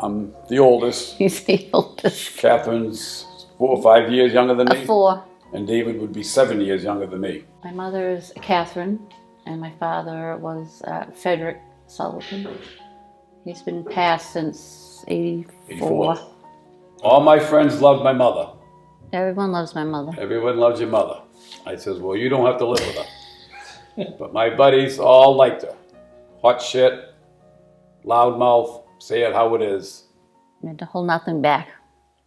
I'm the oldest. He's the oldest. Catherine's 4 or 5 years younger than me. 4. And David would be 7 years younger than me. My mother is Catherine, and my father was Frederick Sullivan. He's been passed since 84. All my friends loved my mother. Everyone loves my mother. Everyone loves your mother. I says, well, you don't have to live with her. But my buddies all liked her. Hot shit, loud mouth, say it how it is. And to hold nothing back.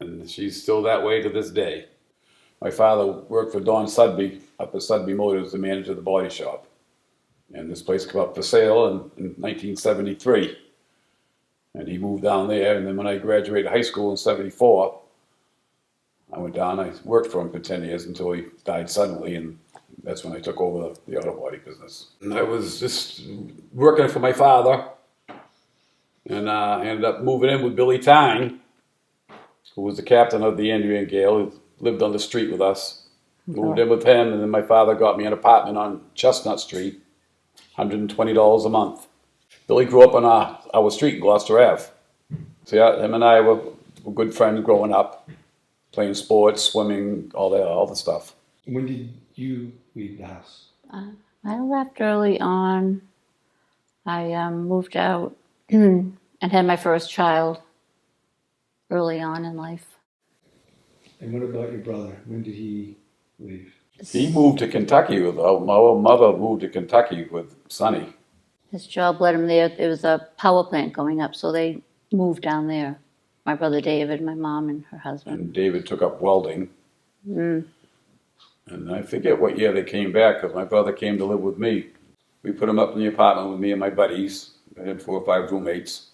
And she's still that way to this day. My father worked for Don Sudby up at Sudby Motors, the manager of the body shop. And this place came up for sale in 1973. And he moved down there, and then when I graduated high school in 74, I went down, I worked for him for 10 years until he died suddenly, and that's when I took over the auto body business. And I was just working for my father, and I ended up moving in with Billy Tyne, who was the captain of the Andrea Gail, who lived on the street with us. Moved in with him, and then my father got me an apartment on Chestnut Street, $120 a month. Billy grew up on our street in Gloucester Ave. So yeah, him and I were good friends growing up, playing sports, swimming, all the stuff. When did you leave the house? I left early on. I moved out and had my first child early on in life. And what about your brother? When did he leave? He moved to Kentucky with my mother moved to Kentucky with Sonny. His job led him there. There was a power plant going up, so they moved down there. My brother David, my mom, and her husband. And David took up welding. And I forget what year they came back, because my brother came to live with me. We put him up in the apartment with me and my buddies. I had 4 or 5 roommates.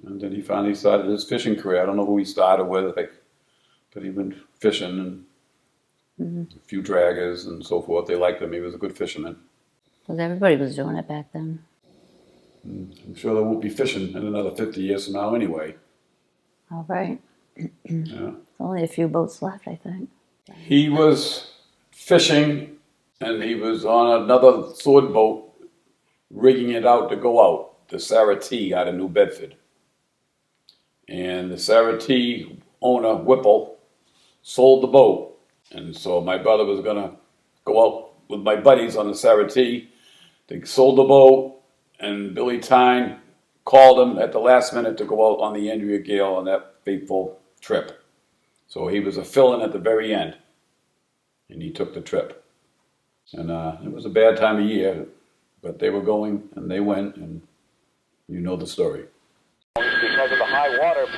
And then he finally started his fishing career. I don't know who he started with, but he went fishing and a few draggers and so forth. They liked him. He was a good fisherman. Because everybody was doing it back then. I'm sure they won't be fishing in another 50 years from now anyway. All right. Yeah. There's only a few boats left, I think. He was fishing, and he was on another sword boat, rigging it out to go out, the Sarah T out of New Bedford. And the Sarah T owner, Whipple, sold the boat. And so my brother was going to go out with my buddies on the Sarah T. They sold the boat, and Billy Tyne called him at the last minute to go out on the Andrea Gail on that fateful trip. So he was a fill-in at the very end, and he took the trip. And it was a bad time of year, but they were going, and they went, and you know the story. Because of the high water.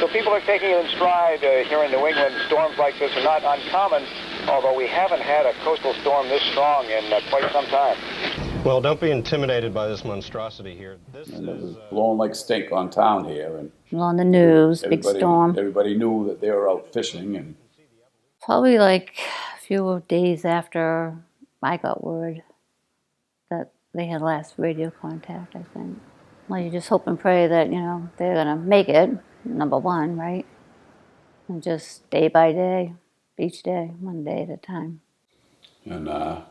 So people are taking it in stride here in New England. Storms like this are not uncommon, although we haven't had a coastal storm this strong in quite some time. Well, don't be intimidated by this monstrosity here. This And it is was blowing like stink on town here, and On the news, big storm. Everybody knew that they were out fishing, and Probably like a few days after I got word that they had last radio contact, I think. Well, you just hope and pray that, they're going to make it, number one, right? And just day by day, each day, one day at a time. And,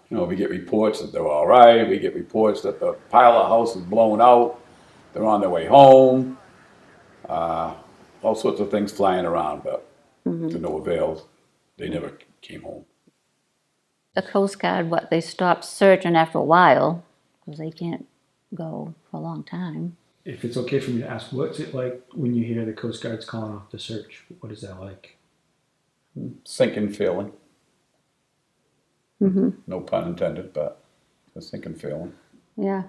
we get reports that they're all right. We get reports that the pilot house is blown out. They're on their way home. All sorts of things flying around, but to no avail. They never came home. The Coast Guard, they stopped searching after a while, because they can't go for a long time. If it's okay for me to ask, what's it like when you hear the Coast Guard's calling off the search? What is that like? Sinking feeling. No pun intended, but a sinking feeling. Yeah,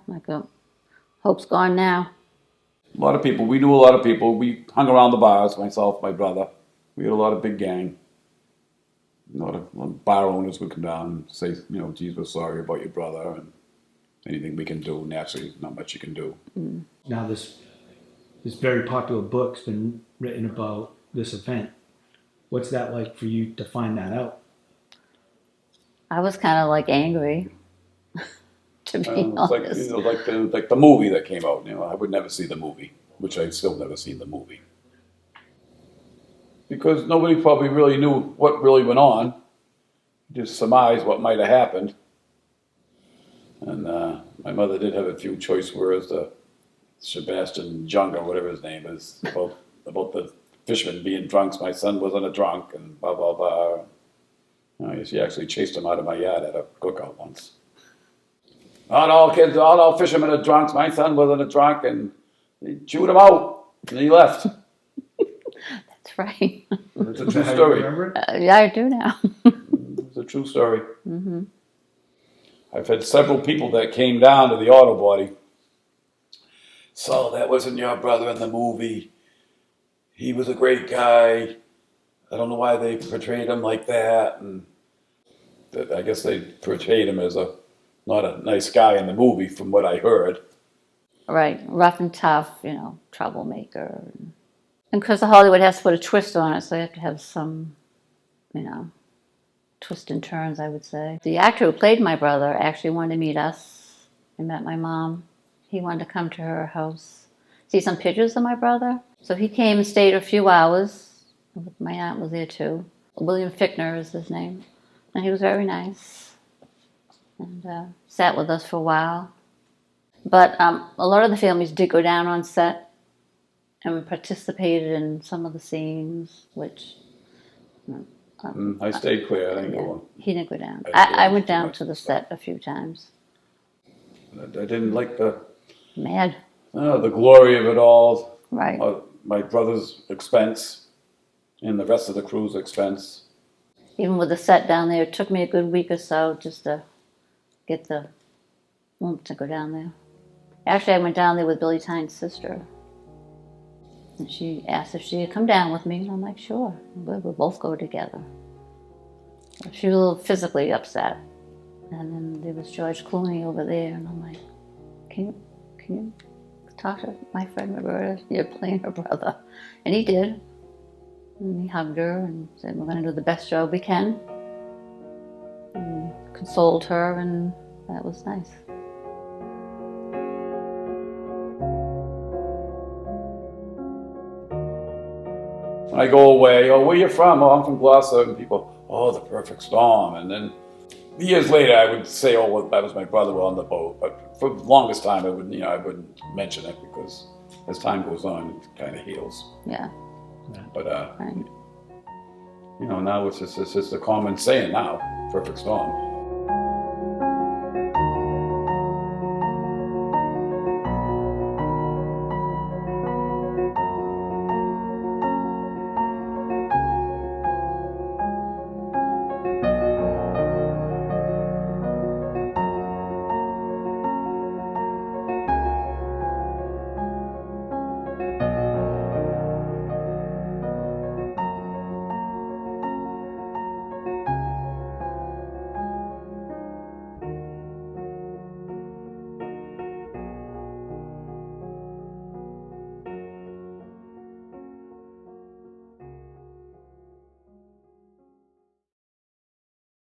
hope's gone now. A lot of people, we knew a lot of people. We hung around the bars, myself, my brother. We had a lot of big gang. A lot of bar owners would come down and say, geez, we're sorry about your brother, and anything we can do. Naturally, not much you can do. Now this very popular book's been written about this event. What's that like for you to find that out? I was kind of angry, to be honest. It's like the movie that came out. I would never see the movie, which I've still never seen the movie. Because nobody probably really knew what really went on. Just surmised what might have happened. And my mother did have a few choice words to Sebastian Jung or whatever his name is, about the fishermen being drunks. My son wasn't a drunk, and blah blah blah. She actually chased him out of my yard at a cookout once. Not all kids, all fishermen are drunks. My son wasn't a drunk, and he chewed him out, and he left. That's right. It's a Is true that how you story. remember it? Yeah, I do now. It's a true story. I've had several people that came down to the auto body. So that wasn't your brother in the movie. He was a great guy. I don't know why they portrayed him like that. And I guess they portrayed him as not a nice guy in the movie, from what I heard. Right, rough and tough, troublemaker. And because Hollywood has to put a twist on it, so you have to have some, twists and turns, I would say. The actor who played my brother actually wanted to meet us and met my mom. He wanted to come to her house, see some pictures of my brother. So he came and stayed a few hours. My aunt was there too. William Fickner is his name. And he was very nice. And sat with us for a while. But a lot of the families did go down on set and participated in some of the scenes, which... I stayed clear. I didn't go on. He didn't go down. I I went too down much to the stuff. set a few times. I didn't like the Mad. glory of it all. Right. My brother's expense and the rest of the crew's expense. Even with the set down there, it took me a good week or so just to get the oomph to go down there. Actually, I went down there with Billy Tyne's sister. And she asked if she could come down with me, and I'm like, sure. We'll both go together. She was a little physically upset. And then there was George Clooney over there, and I'm like, can you talk to my friend Roberta? You're playing her brother. And he did. And he hugged her and said, we're going to do the best job we can. And consoled her, and that was nice. When I go away, where you from? I'm from Gloucester. And people, the perfect storm. And then years later, I would say, that was my brother on the boat. But for the longest time, I wouldn't mention it, because as time goes on, it kind of heals. Yeah. But Right. now it's just a common saying now, perfect storm.